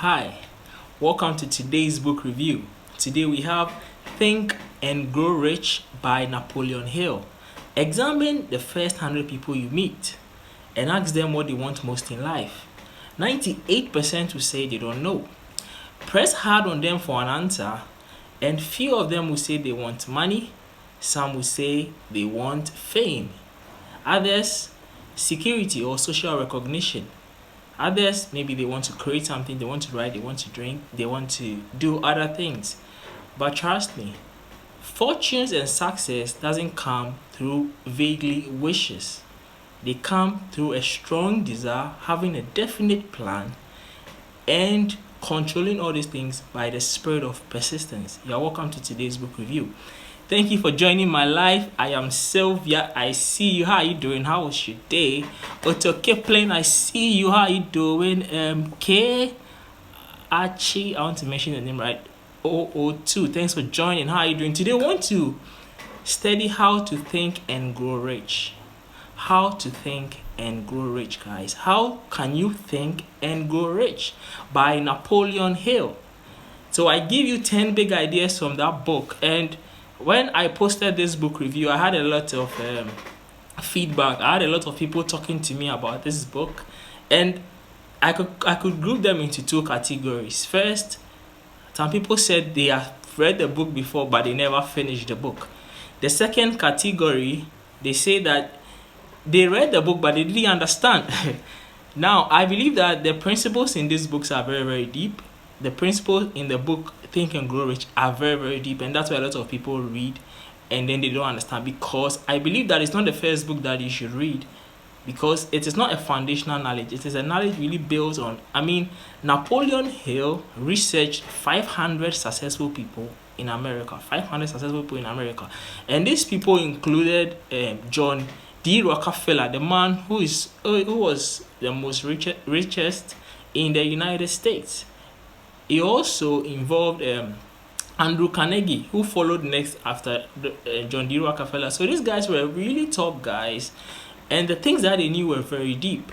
Hi, welcome to today's book review. Today we have Think and Grow Rich by Napoleon Hill. Examine the first 100 people you meet and ask them what they want most in life. 98% will say they don't know. Press hard on them for an answer, and few of them will say they want money, some will say they want fame, others, security or social recognition. Others, maybe they want to create something, they want to write, they want to drink, they want to do other things. But trust me, fortunes and success doesn't come through vaguely wishes. They come through a strong desire, having a definite plan, and controlling all these things by the spirit of persistence. You are welcome to today's book review. Thank you for joining my life. I am Sylvia. I see you. How are you doing? How was your day? Otto Kipling, I see you. How are you doing? K Archie, I want to mention the name right. 002. Thanks for joining. How are you doing? Today, I want to study how to think and grow rich. How to think and grow rich, guys. How can you think and grow rich? By Napoleon Hill. So I give you 10 big ideas from that book, and when I posted this book review, I had a lot of feedback. I had a lot of people talking to me about this book, and I could group them into two categories. First, some people said they have read the book before, but they never finished the book. The second category, they say that they read the book, but they didn't understand. Now, I believe that the principles in these books are very, very deep. The principles in the book Think and Grow Rich are very, very deep, and that's why a lot of people read and then they don't understand, because I believe that it's not the first book that you should read, because it is not a foundational knowledge. It is a knowledge really built on, Napoleon Hill researched 500 successful people in America, and these people included John D. Rockefeller, the man who was the most richest in the United States. He also involved Andrew Carnegie, who followed next after John D. Rockefeller. So these guys were really top guys, and the things that they knew were very deep.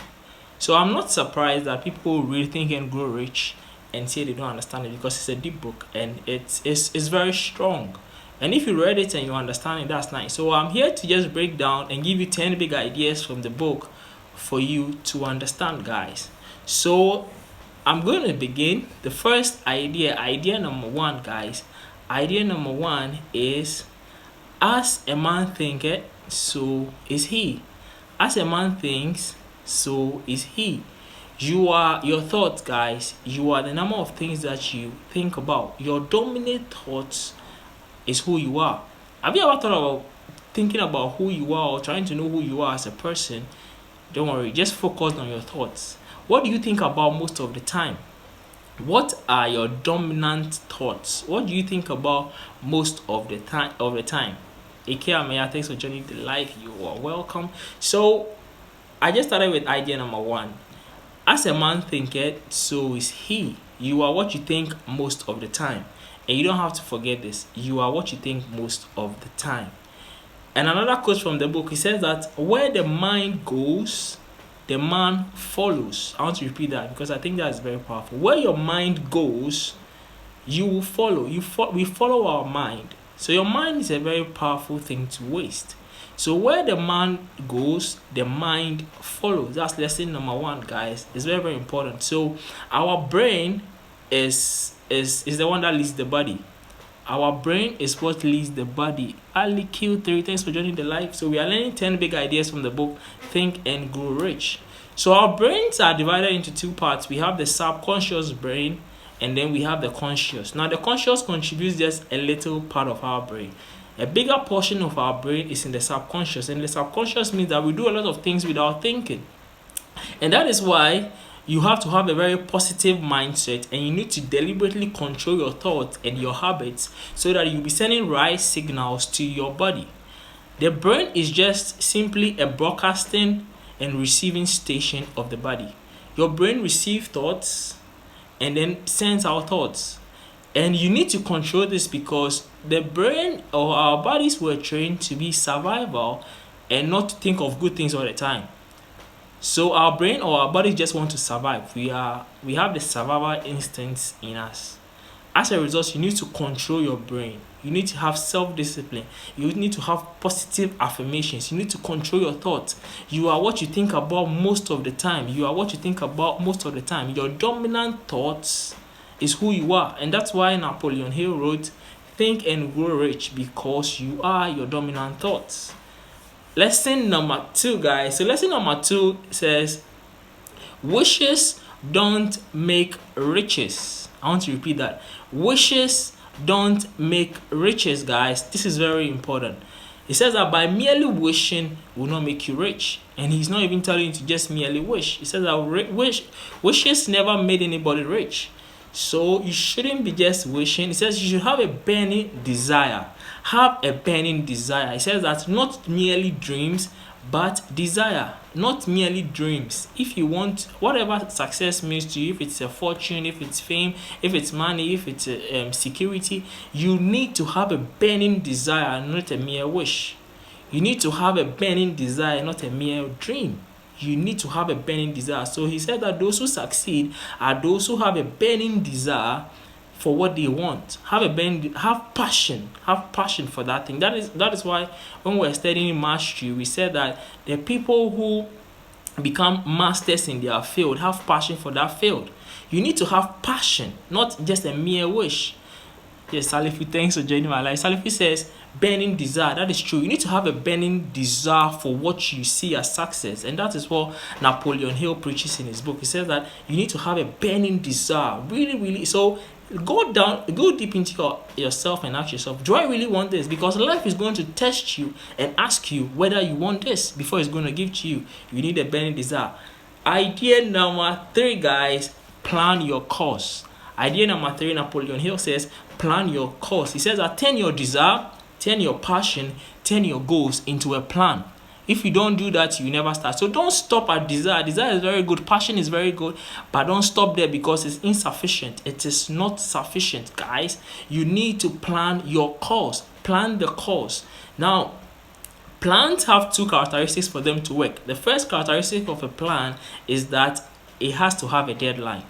So I'm not surprised that people really Think and Grow Rich and say they don't understand it, because it's a deep book and it's very strong. And if you read it and you understand it, that's nice. So I'm here to just break down and give you 10 big ideas from the book for you to understand, guys. So I'm going to begin. The first idea number one, guys. Idea number one is, as a man thinketh, so is he. As a man thinks, so is he. You are your thoughts, guys. You are the number of things that you think about. Your dominant thoughts is who you are. Have you ever thought about thinking about who you are or trying to know who you are as a person? Don't worry, just focus on your thoughts. What do you think about most of the time? What are your dominant thoughts? What do you think about most of the time? Amaya, thanks for joining the live. You are welcome. So I just started with idea number one. As a man thinketh, so is he. You are what you think most of the time. And you don't have to forget this. You are what you think most of the time. And another quote from the book, he says that where the mind goes, the man follows. I want to repeat that because I think that is very powerful. Where your mind goes, you will follow. We follow our mind. So your mind is a very powerful thing to waste. So where the mind goes, the mind follows. That's lesson number one, guys. It's very, very important. So our brain is the one that leads the body. Our brain is what leads the body. Ali Q3, thanks for joining the live. So we are learning 10 big ideas from the book Think and Grow Rich. So our brains are divided into two parts. We have the subconscious brain, and then we have the conscious. Now the conscious contributes just a little part of our brain. A bigger portion of our brain is in the subconscious, and the subconscious means that we do a lot of things without thinking. And that is why you have to have a very positive mindset, and you need to deliberately control your thoughts and your habits so that you'll be sending right signals to your body. The brain is just simply a broadcasting and receiving station of the body. Your brain receives thoughts and then sends out thoughts. And you need to control this, because the brain or our bodies were trained to be survival and not to think of good things all the time. So our brain or our body just want to survive. We have the survival instincts in us. As a result, you need to control your brain. You need to have self-discipline. You need to have positive affirmations. You need to control your thoughts. You are what you think about most of the time. You are what you think about most of the time. Your dominant thoughts is who you are. And that's why Napoleon Hill wrote, "Think and grow rich because you are your dominant thoughts." Lesson number 2, guys. So lesson number 2 says, wishes don't make riches. I want to repeat that. Wishes don't make riches, guys. This is very important. He says that by merely wishing will not make you rich. And he's not even telling you to just merely wish. He says that wishes never made anybody rich. So you shouldn't be just wishing. He says you should have a burning desire. Have a burning desire. He says that not merely dreams, but desire. Not merely dreams. If you want whatever success means to you, if it's a fortune, if it's fame, if it's money, if it's security, you need to have a burning desire, not a mere wish. You need to have a burning desire, not a mere dream. You need to have a burning desire. So he said that those who succeed are those who have a burning desire for what they want. Have passion for that thing. That is why when we're studying mastery, we said that the people who become masters in their field have passion for that field. You need to have passion, not just a mere wish. Yes, Salifu, thanks for joining my life. Salifu says, burning desire. That is true. You need to have a burning desire for what you see as success. And that is what Napoleon Hill preaches in his book. He says that you need to have a burning desire. Really, really. So go deep into yourself and ask yourself, do I really want this? Because life is going to test you and ask you whether you want this before it's going to give to you. You need a burning desire. Idea number 3, guys, plan your course. Idea number 3, Napoleon Hill says, plan your course. He says that turn your desire, turn your passion, turn your goals into a plan. If you don't do that, you never start. So don't stop at desire. Desire is very good. Passion is very good. But don't stop there because it's insufficient. It is not sufficient, guys. You need to plan your course. Plan the course. Now, plans have 2 characteristics for them to work. The first characteristic of a plan is that it has to have a deadline.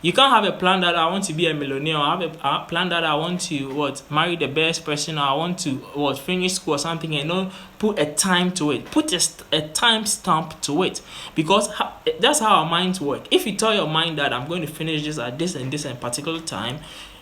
You can't have a plan that I want to be a millionaire, or have a plan that I want to marry the best person, or I want to finish school or something, and don't put a time to it. Put a time stamp to it, because that's how our minds work. If you tell your mind that I'm going to finish this at this and this and particular time,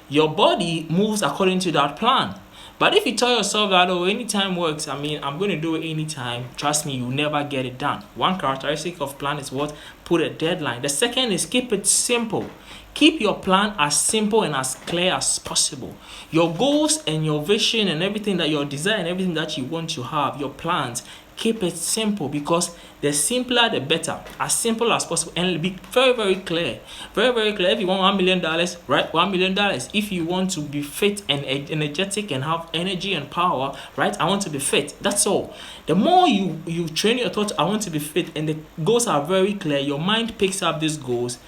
your body moves according to that plan. But if you tell yourself that, anytime works, I'm going to do it anytime, trust me, you'll never get it done. One characteristic of plan is what? Put a deadline. The second is keep it simple. Keep your plan as simple and as clear as possible. Your goals and your vision and everything that your desire and everything that you want to have, your plans, keep it simple, because the simpler the better. As simple as possible, and be very, very clear. Very, very clear. If you want $1 million, write $1 million. If you want to be fit and energetic and have energy and power, right? I want to be fit. That's all. The more you train your thoughts, I want to be fit, and the goals are very clear, your mind picks up these goals.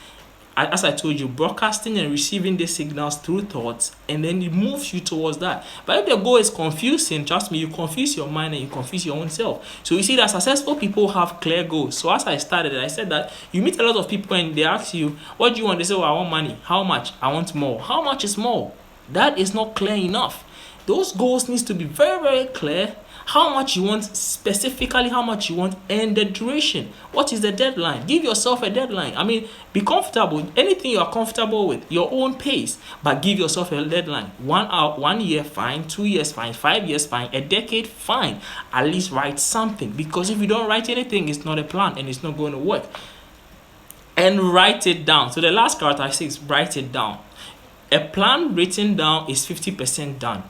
As I told you, broadcasting and receiving the signals through thoughts, and then it moves you towards that. But if the goal is confusing, trust me, you confuse your mind and you confuse your own self. So you see that successful people have clear goals. So as I started, I said that you meet a lot of people and they ask you, what do you want? They say, I want money. How much? I want more. How much is more? That is not clear enough. Those goals needs to be very, very clear. How much you want, specifically how much you want, and the duration. What is the deadline? Give yourself a deadline. Be comfortable. Anything you are comfortable with, your own pace, but give yourself a deadline. 1 year, fine. 2 years, fine. 5 years, fine. A decade, fine. At least write something, because if you don't write anything, it's not a plan and it's not going to work. And write it down. So the last characteristic is write it down. A plan written down is 50% done.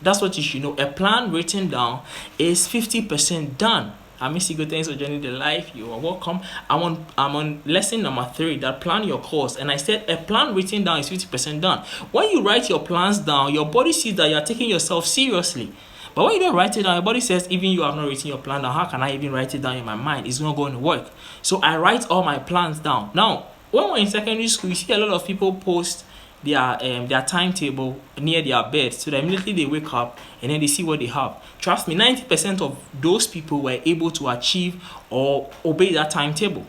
That's what you should know. A plan written down is 50% done. Amigo, thanks for joining the live. You are welcome. I'm on lesson number 3, that plan your course. And I said a plan written down is 50% done. When you write your plans down, your body sees that you are taking yourself seriously. But when you don't write it down, your body says, even you have not written your plan down, how can I even write it down in my mind? It's not going to work. So I write all my plans down. Now, when we're in secondary school, you see a lot of people post their timetable near their bed, so that immediately they wake up and then they see what they have. Trust me, 90% of those people were able to achieve or obey that timetable.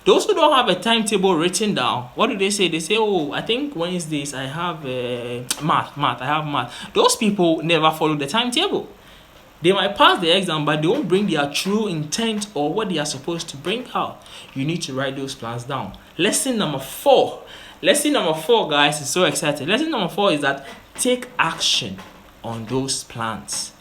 Those who don't have a timetable written down, what do they say? They say, "Oh, I think Wednesdays I have math. I have math." Those people never follow the timetable. They might pass the exam, but they won't bring their true intent or what they are supposed to bring out. You need to write those plans down. Lesson number 4. Lesson number 4, guys, is so exciting. Lesson number 4 is that take action on those plans.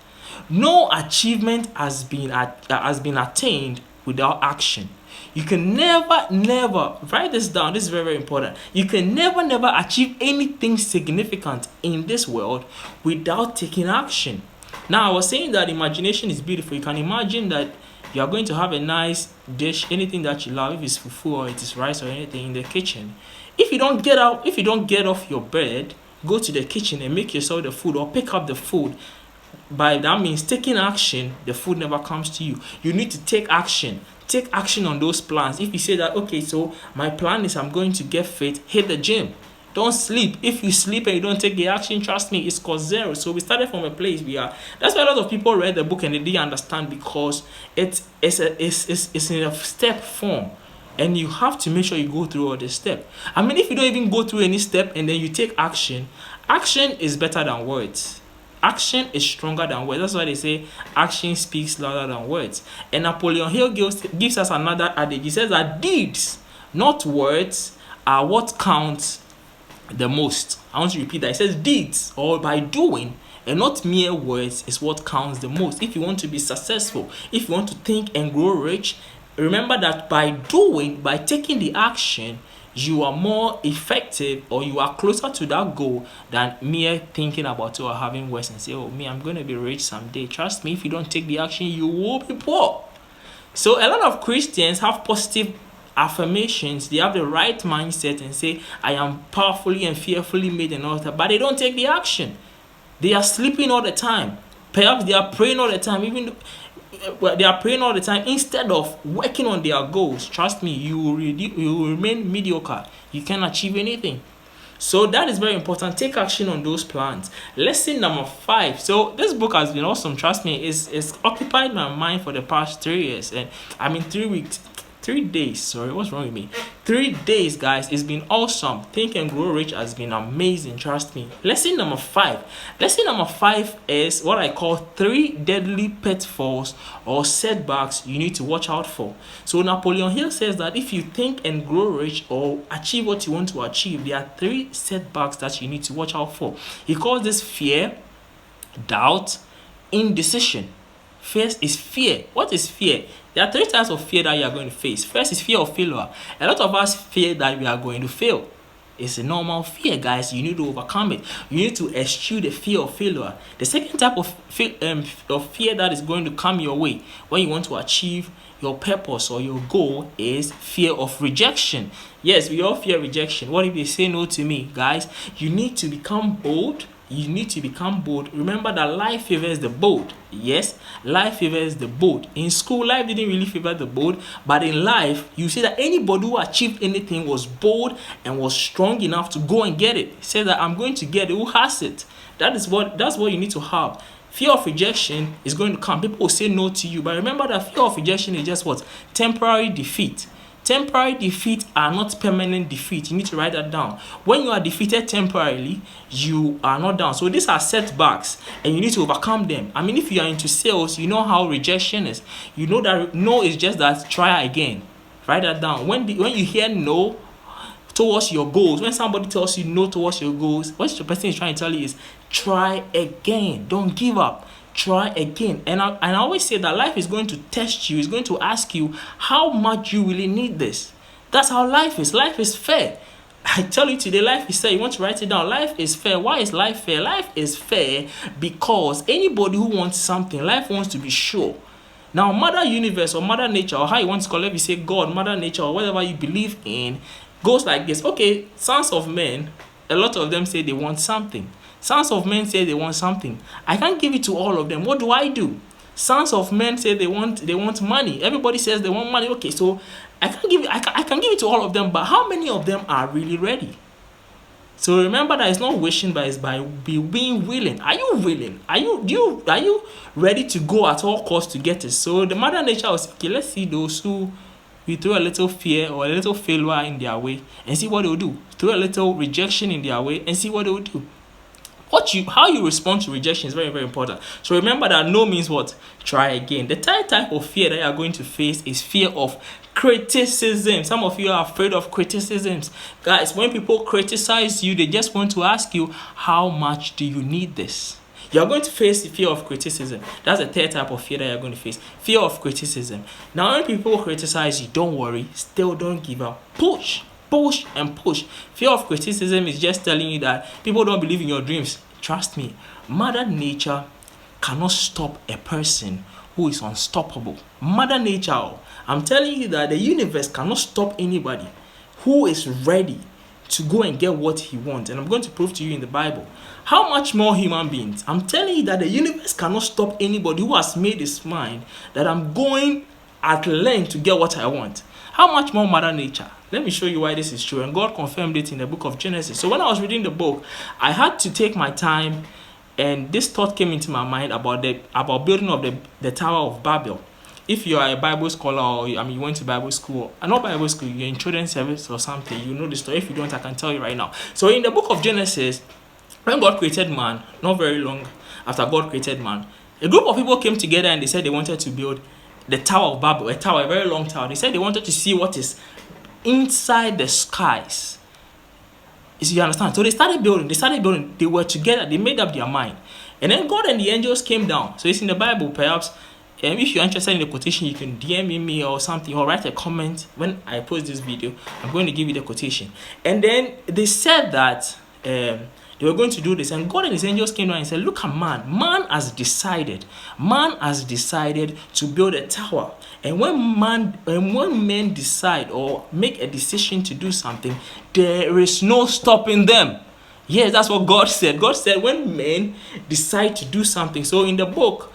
No achievement has been attained without action. You can never write this down. This is very, very important. You can never achieve anything significant in this world without taking action. Now, I was saying that imagination is beautiful. You can imagine that you are going to have a nice dish, anything that you love, if it's fufu or it is rice or anything in the kitchen. If you don't get off your bed, go to the kitchen and make yourself the food or pick up the food, by that means taking action, the food never comes to you. You need to take action. Take action on those plans. If you say that, okay, so my plan is I'm going to get fit, hit the gym. Don't sleep. If you sleep and you don't take the action, trust me, it's cause zero. So we started from a place we are. That's why a lot of people read the book and they didn't understand, because it's in a step form. And you have to make sure you go through all the steps. I mean, if you don't even go through any step and then you take action, action is better than words. Action is stronger than words. That's why they say action speaks louder than words. And Napoleon Hill gives us another adage. He says that deeds, not words, are what counts the most. I want to repeat that. It says deeds, or by doing, and not mere words, is what counts the most. If you want to be successful, if you want to think and grow rich, remember that by taking the action, you are more effective, or you are closer to that goal than mere thinking about it or having words and say, "Oh, I'm going to be rich someday." Trust me, if you don't take the action, you will be poor. So a lot of Christians have positive affirmations. They have the right mindset and say, "I am powerfully and fearfully made," and all that, but they don't take the action. They are sleeping all the time. Perhaps they are praying all the time, they are praying all the time instead of working on their goals. Trust me, you will remain mediocre. You can't achieve anything. So that is very important. Take action on those plans. Lesson number 5. So this book has been awesome. Trust me, it's occupied my mind for the past 3 years, and 3 weeks. 3 days, sorry, what's wrong with me? 3 days, guys. It's been awesome. Think and Grow Rich has been amazing, trust me. Lesson number 5. Lesson number 5 is what I call 3 deadly pitfalls or setbacks you need to watch out for. So Napoleon Hill says that if you think and grow rich or achieve what you want to achieve, there are 3 setbacks that you need to watch out for. He calls this fear, doubt, indecision. First is fear. What is fear? There are 3 types of fear that you are going to face. First is fear of failure. A lot of us fear that we are going to fail. It's a normal fear, guys. You need to overcome it. You need to eschew the fear of failure. The second type of fear that is going to come your way when you want to achieve your purpose or your goal is fear of rejection. Yes, we all fear rejection. What if they say no to me? Guys, you need to become bold. You need to become bold. Remember that life favors the bold. Yes, life favors the bold. In school, life didn't really favor the bold, but in life, you see that anybody who achieved anything was bold and was strong enough to go and get it. Say that I'm going to get it. Who has it? That's what you need to have. Fear of rejection is going to come. People will say no to you, but remember that fear of rejection is just what? Temporary defeat. Temporary defeat are not permanent defeat. You need to write that down. When you are defeated temporarily, you are not down. So these are setbacks and you need to overcome them. I mean, if you are into sales, you know how rejection is. You know that no is just that try again. Write that down. When you hear no towards your goals, when somebody tells you no towards your goals, what the person is trying to tell you is try again. Don't give up. Try again. And I always say that life is going to test you. It's going to ask you how much you really need this. That's how life is. Life is fair. I tell you today, life is fair. You want to write it down. Life is fair. Why is life fair? Life is fair because anybody who wants something, life wants to be sure. Now, Mother Universe or Mother Nature, or how you want to call it, if you say God, Mother Nature, or whatever you believe in, goes like this. Okay, sons of men, a lot of them say they want something. Sons of men say they want something. I can't give it to all of them. What do? Sons of men say they want money. Everybody says they want money. Okay, so I can give it to all of them, but how many of them are really ready? So remember that it's not wishing, but it's by being willing. Are you willing? Are you ready to go at all costs to get it? So the mother nature was okay. Let's see those who we throw a little fear or a little failure in their way and see what they will do. Throw a little rejection in their way and see what they will do. How you respond to rejection is very, very important. So remember that no means what? Try again. The third type of fear that you are going to face is fear of criticism. Some of you are afraid of criticisms. Guys, when people criticize you, they just want to ask you, how much do you need this? You are going to face the fear of criticism. That's the third type of fear that you're going to face. Fear of criticism. Now, when people criticize you, don't worry. Still don't give up. Push and push. Fear of criticism is just telling you that people don't believe in your dreams. Trust me, Mother Nature cannot stop a person who is unstoppable. Mother Nature, I'm telling you that the universe cannot stop anybody who is ready to go and get what he wants. And I'm going to prove to you in the Bible. How much more human beings? I'm telling you that the universe cannot stop anybody who has made his mind that I'm going at length to get what I want. How much more Mother Nature? Let me show you why this is true. And God confirmed it in the book of Genesis. So when I was reading the book, I had to take my time, and this thought came into my mind about building of the Tower of Babel. If you are a Bible scholar, or you went to Bible school, not Bible school, you're in children's service or something, you know the story. If you don't, I can tell you right now. So in the book of Genesis, when God created man, not very long after God created man, a group of people came together and they said they wanted to build the Tower of Babel, a very long tower. They said they wanted to see what is inside the skies. You understand? So they started building. They were together. They made up their mind. And then God and the angels came down. So it's in the Bible. Perhaps if you're interested in the quotation, you can DM me or something, or write a comment when I post this video. I'm going to give you the quotation. And then they said that they were going to do this, and God and his angels came down and said, look at man. Man has decided to build a tower. And when men decide or make a decision to do something, there is no stopping them. Yes, that's what God said. God said when men decide to do something. So in the book,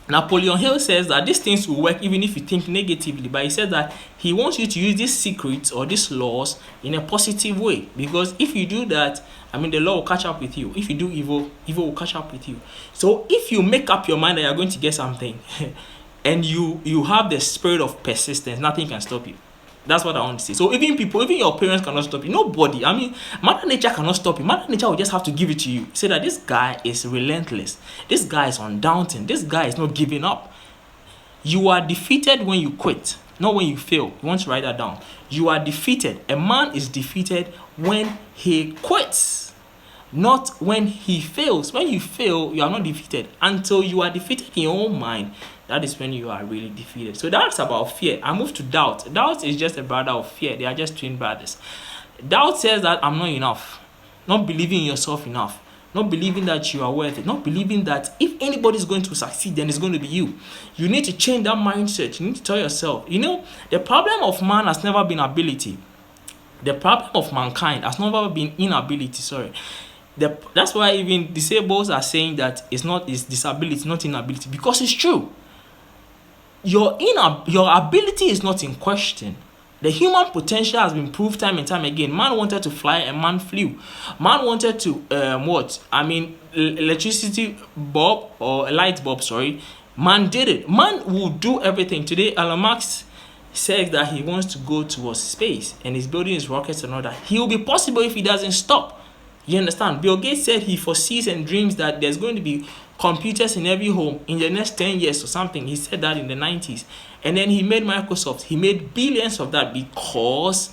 Napoleon Hill says that these things will work even if you think negatively, but he said that he wants you to use these secrets or these laws in a positive way, because if you do that, the law will catch up with you. If you do evil, evil will catch up with you. So if you make up your mind that you're going to get something and you have the spirit of persistence, nothing can stop you. That's what I want to say. So even your parents cannot stop you. Nobody. Mother Nature cannot stop you. Mother Nature will just have to give it to you. Say that this guy is relentless. This guy is undaunted. This guy is not giving up. You are defeated when you quit, not when you fail. You want to write that down. You are defeated. A man is defeated when he quits, not when he fails. When you fail, you are not defeated. Until you are defeated in your own mind, that is when you are really defeated. So that's about fear. I move to doubt. Doubt is just a brother of fear. They are just twin brothers. Doubt says that I'm not enough. Not believing in yourself enough. Not believing that you are worth it. Not believing that if anybody is going to succeed, then it's going to be you. You need to change that mindset. You need to tell yourself, the problem of man has never been ability. The problem of mankind has never been inability. That's why even disabled are saying that it's disability, not inability, because it's true. Your ability is not in question. The human potential has been proved time and time again. Man wanted to fly and man flew. Man wanted to electricity bulb or a light bulb, man did it. Man will do everything. Today Elon Musk says that he wants to go towards space and he's building his rockets and all that. He will be possible if he doesn't stop. You understand? Bill Gates said he foresees and dreams that there's going to be computers in every home in the next 10 years or something. He said that in the 90s. And then he made Microsoft. He made billions of that because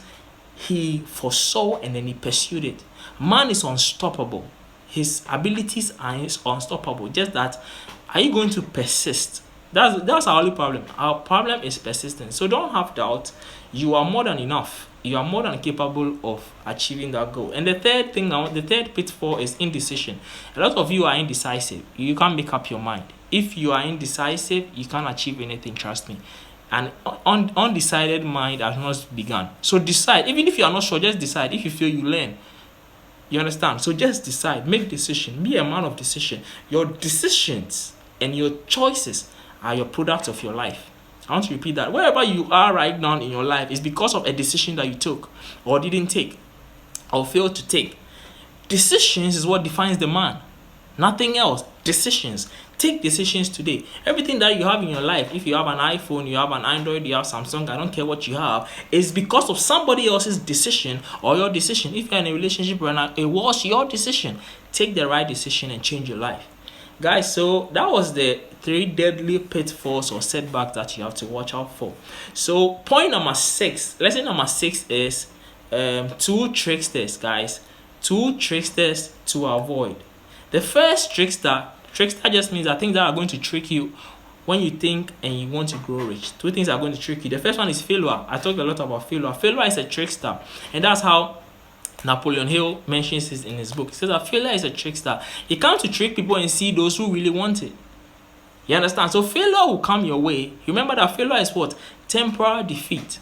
he foresaw and then he pursued it. Man is unstoppable. His abilities are unstoppable. Just that, are you going to persist? That's our only problem. Our problem is persistence. So don't have doubt. You are more than enough. You are more than capable of achieving that goal. And the third pitfall is indecision. A lot of you are indecisive. You can't make up your mind. If you are indecisive, you can't achieve anything, trust me. And undecided mind has not begun. So decide. Even if you are not sure, just decide. If you feel, you learn. You understand? So just decide. Make decision. Be a man of decision. Your decisions and your choices are your product of your life. I want to repeat that. Wherever you are right now in your life is because of a decision that you took or didn't take. or fail to take. Decisions is what defines the man. Nothing else. Decisions. Take decisions today. Everything that you have in your life, if you have an iPhone, you have an Android, you have Samsung, I don't care what you have, is because of somebody else's decision or your decision. If you're in a relationship right now, it was your decision. Take the right decision and change your life. Guys, so that was the 3 deadly pitfalls or setbacks that you have to watch out for. So point number 6, lesson number 6 is 2 tricksters, guys. 2 tricksters to avoid. The first trickster just means that things that are going to trick you when you think and you want to grow rich. 2 things are going to trick you. The first one is failure. I talked a lot about failure. Failure is a trickster, and that's how Napoleon Hill mentions this in his book. He says that failure is a trickster. It comes to trick people and see those who really want it. You understand? So failure will come your way. Remember that failure is what? Temporary defeat.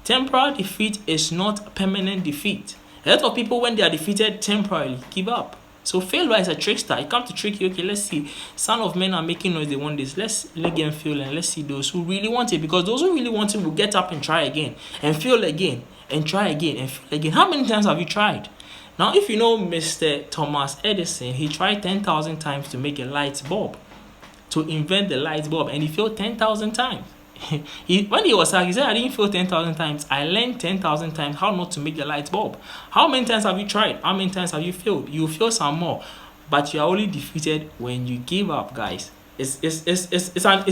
Temporary defeat is not permanent defeat. A lot of people, when they are defeated temporarily, give up. So failure is a trickster. It comes to trick you. Okay, let's see. Son of men are making noise. They want this. Let's let them fail and let's see those who really want it. Because those who really want it will get up and try again and fail again and try again and fail again. How many times have you tried? Now, if you know Mr. Thomas Edison, he tried 10,000 times to make a light bulb, to invent the light bulb, and he failed 10,000 times. When he was asked, he said, I didn't fail 10,000 times. I learned 10,000 times how not to make the light bulb. How many times have you tried? How many times have you failed? You fail some more, but you are only defeated when you give up, guys. It's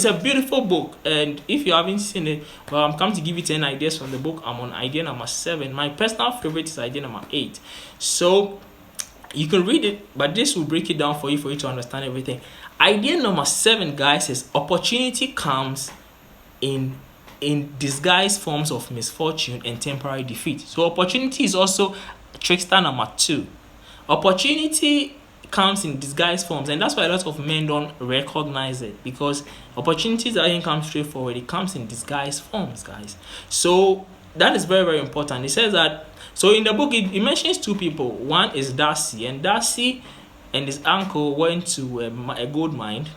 a beautiful book, and if you haven't seen it, well, I'm coming to give you 10 ideas from the book. I'm on idea number 7. My personal favorite is idea number 8. So you can read it, but this will break it down for you to understand everything. Idea number 7, guys, is opportunity comes in disguised forms of misfortune and temporary defeat. So opportunity is also trickster number 2. Opportunity comes in disguised forms, and that's why a lot of men don't recognize it, because opportunities doesn't come straightforward. It comes in disguised forms, guys. So that is very, very important. It says that, so in the book it mentions 2 people. One is Darcy, and Darcy and his uncle went to a gold mine.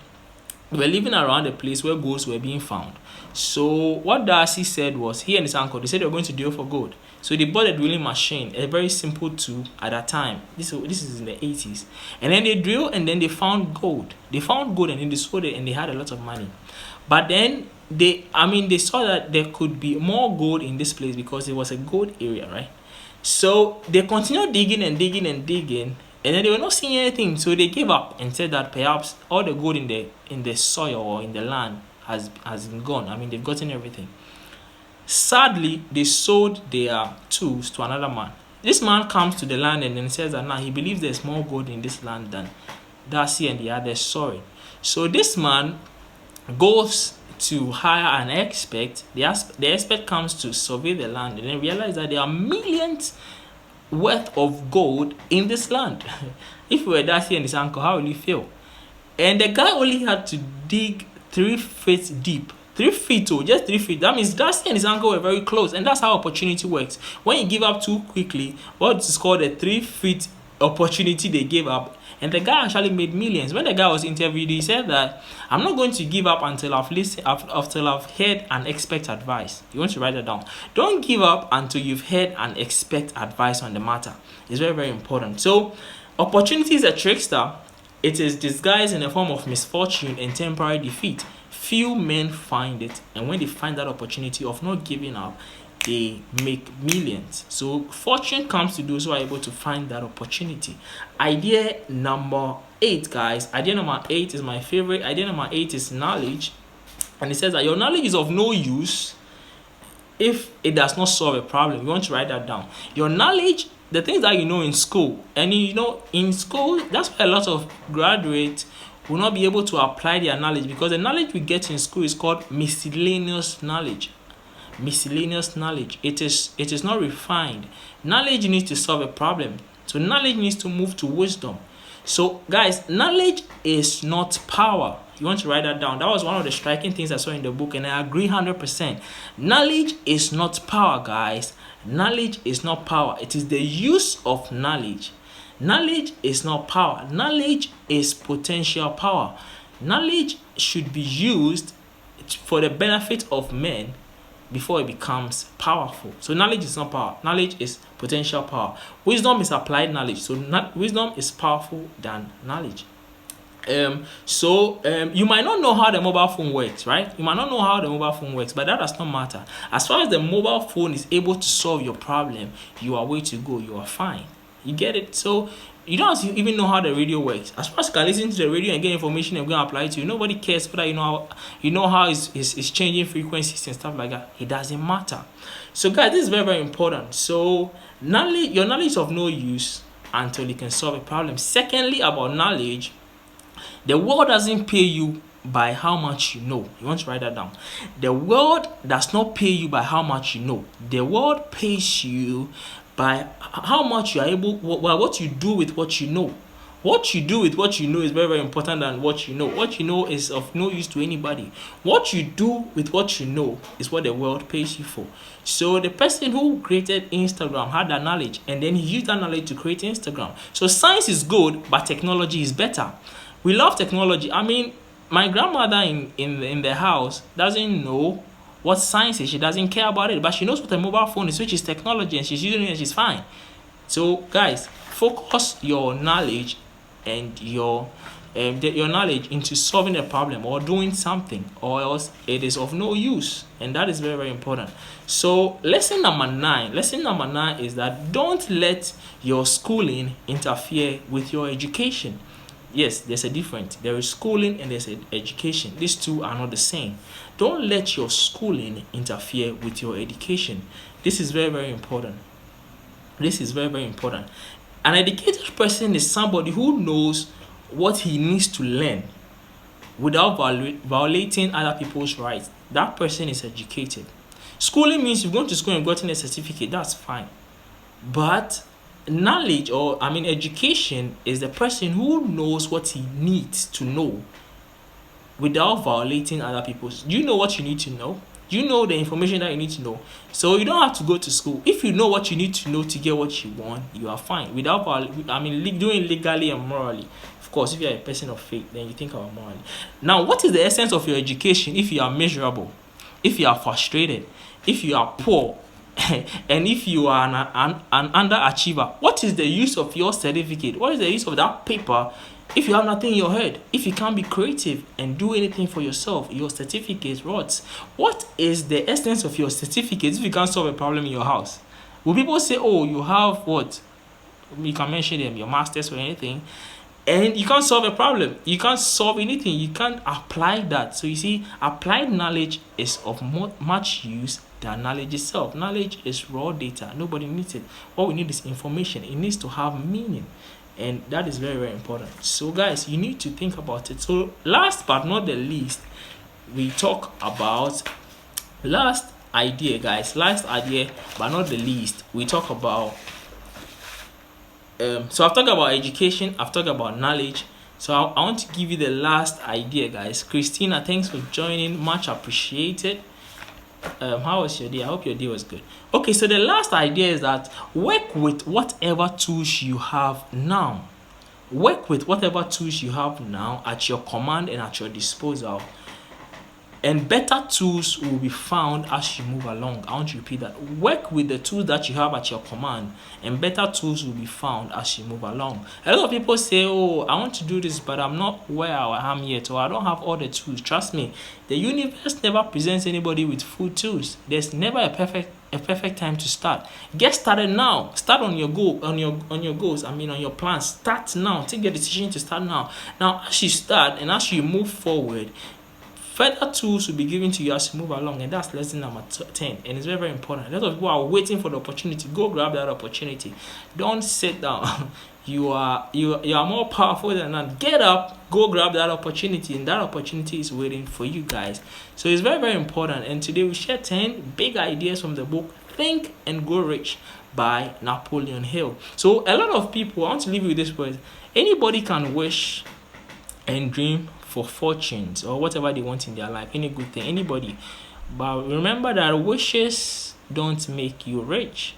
They were living around a place where golds were being found. So what Darcy said was, he and his uncle, they said they were going to drill for gold. So they bought a drilling machine, a very simple tool at that time. This is in the 80s. And then they drilled, and then they found gold. They found gold, and then they sold it, and they had a lot of money. But then they saw that there could be more gold in this place because it was a gold area, right? So they continued digging and digging and digging, and then they were not seeing anything. So they gave up and said that perhaps all the gold in the soil or in the land has been gone. They've gotten everything. Sadly, they sold their tools to another man. This man comes to the land and then says that now he believes there's more gold in this land than Darcy and the others saw it. So this man goes to hire an expert. The expert comes to survey the land and then realize that there are millions worth of gold in this land. If we were Darcy and his uncle, how will he feel? And the guy only had to dig 3 feet deep. 3 feet, just 3 feet. That means Darcy and his uncle were very close, and that's how opportunity works. When you give up too quickly, what is called a 3 feet opportunity they gave up, and the guy actually made millions. When the guy was interviewed, he said that I'm not going to give up until I've heard an expert advice. You want to write that down. Don't give up until you've heard an expert advice on the matter. It's very, very important. So opportunity is a trickster. It is disguised in the form of misfortune and temporary defeat. Few men find it, and when they find that opportunity of not giving up, they make millions. So fortune comes to those who are able to find that opportunity. Idea number 8, guys. Idea number 8 is my favorite. Idea number 8 is knowledge, and it says that your knowledge is of no use if it does not solve a problem. You want to write that down. Your knowledge, the things that you know in school, and in school, that's why a lot of graduates will not be able to apply their knowledge, because the knowledge we get in school is called miscellaneous knowledge. Miscellaneous knowledge. It is not refined. Knowledge needs to solve a problem. So knowledge needs to move to wisdom. So guys, knowledge is not power. You want to write that down. That was one of the striking things I saw in the book, and I agree 100%. Knowledge is not power, guys. Knowledge is not power. It is the use of knowledge. Knowledge is not power. Knowledge is potential power. Knowledge should be used for the benefit of men before it becomes powerful. So knowledge is not power. Knowledge is potential power. Wisdom is applied knowledge. So wisdom is powerful than knowledge. You might not know how the mobile phone works, right? You might not know how the mobile phone works, but that does not matter. As far as the mobile phone is able to solve your problem, you are way to go. You are fine. You get it? So you don't have to even know how the radio works. As far as you can listen to the radio and get information and go and apply it to you, nobody cares whether you know how it's changing frequencies and stuff like that. It doesn't matter. So guys, this is very, very important. So your knowledge is of no use until you can solve a problem. Secondly, about knowledge, the world doesn't pay you by how much you know. You want to write that down. The world does not pay you by how much you know. The world pays you by how much you are able, what you do with what you know. What you do with what you know is very, very important than what you know. What you know is of no use to anybody. What you do with what you know is what the world pays you for. So the person who created Instagram had that knowledge, and then he used that knowledge to create Instagram. So science is good, but technology is better. We love technology. I mean, my grandmother in the house doesn't know what science is. She doesn't care about it, but she knows what a mobile phone is, which is technology, and she's using it and she's fine. So guys, focus your knowledge and your knowledge into solving a problem or doing something, or else it is of no use, and that is very, very important. So lesson number 9 is that don't let your schooling interfere with your education. Yes, there's a difference. There is schooling and there's education. These two are not the same. Don't let your schooling interfere with your education. This is very, very important. This is very, very important. An educated person is somebody who knows what he needs to learn without violating other people's rights. That person is educated. Schooling means you've gone to school and gotten a certificate. That's fine. But knowledge, education, is the person who knows what he needs to know without violating other people's. Do you know what you need to know? Do you know the information that you need to know? So you don't have to go to school. If you know what you need to know to get what you want, you are fine. Without doing legally and morally. Of course, if you are a person of faith, then you think about morally. Now, what is the essence of your education if you are miserable, if you are frustrated, if you are poor, and if you are an underachiever? What is the use of your certificate? What is the use of that paper if you have nothing in your head? If you can't be creative and do anything for yourself, your certificate rots. What is the essence of your certificate if you can't solve a problem in your house? Will people say, oh, you have what? You can mention them, your masters or anything, and you can't solve a problem. You can't solve anything. You can't apply that. So you see, applied knowledge is of much use than knowledge itself. Knowledge is raw data. Nobody needs it. What we need is information. It needs to have meaning, and that is very, very important. So guys, you need to think about it. So last but not the least, we talk about last idea but not the least, we talk about so I've talked about education, I've talked about knowledge. So I want to give you the last idea, guys. Christina, thanks for joining, much appreciated. How was your day? I hope your day was good. Okay, so the last idea is that work with whatever tools you have now. Work with whatever tools you have now at your command and at your disposal. And better tools will be found as you move along. I want to repeat that. Work with the tools that you have at your command, and better tools will be found as you move along. A lot of people say, oh, I want to do this, but I'm not where I am yet, or I don't have all the tools. Trust me, the universe never presents anybody with full tools. There's never a perfect time to start. Get started now. Start on your goal, on your goals. On your plans. Start now. Take the decision to start now. Now, as you start and as you move forward, further tools will be given to you as you move along, and that's lesson number 10. And it's very, very important. A lot of people are waiting for the opportunity. Go grab that opportunity. Don't sit down. You are more powerful than that. Get up, go grab that opportunity, and that opportunity is waiting for you guys. So it's very, very important. And today we share 10 big ideas from the book Think and Grow Rich by Napoleon Hill. So a lot of people, I want to leave you with this word. Anybody can wish and dream for fortunes or whatever they want in their life, any good thing, anybody. But remember that wishes don't make you rich.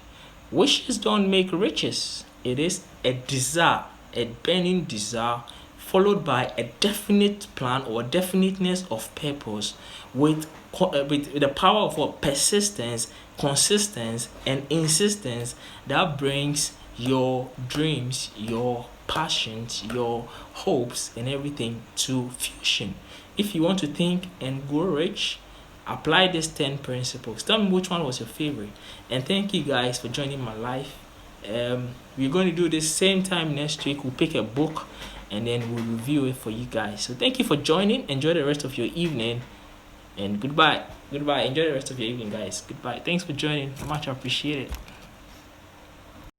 Wishes don't make riches. It is a desire, a burning desire followed by a definite plan or definiteness of purpose with the power of what? Persistence, consistency, and insistence that brings your dreams, your passions, your hopes, and everything to fusion. If you want to think and grow rich, apply these 10 principles. Tell me which one was your favorite. And thank you guys for joining my life. We're going to do this same time next week. We'll pick a book and then we'll review it for you guys. So thank you for joining. Enjoy the rest of your evening. And goodbye. Goodbye. Enjoy the rest of your evening, guys. Goodbye. Thanks for joining. Much appreciated.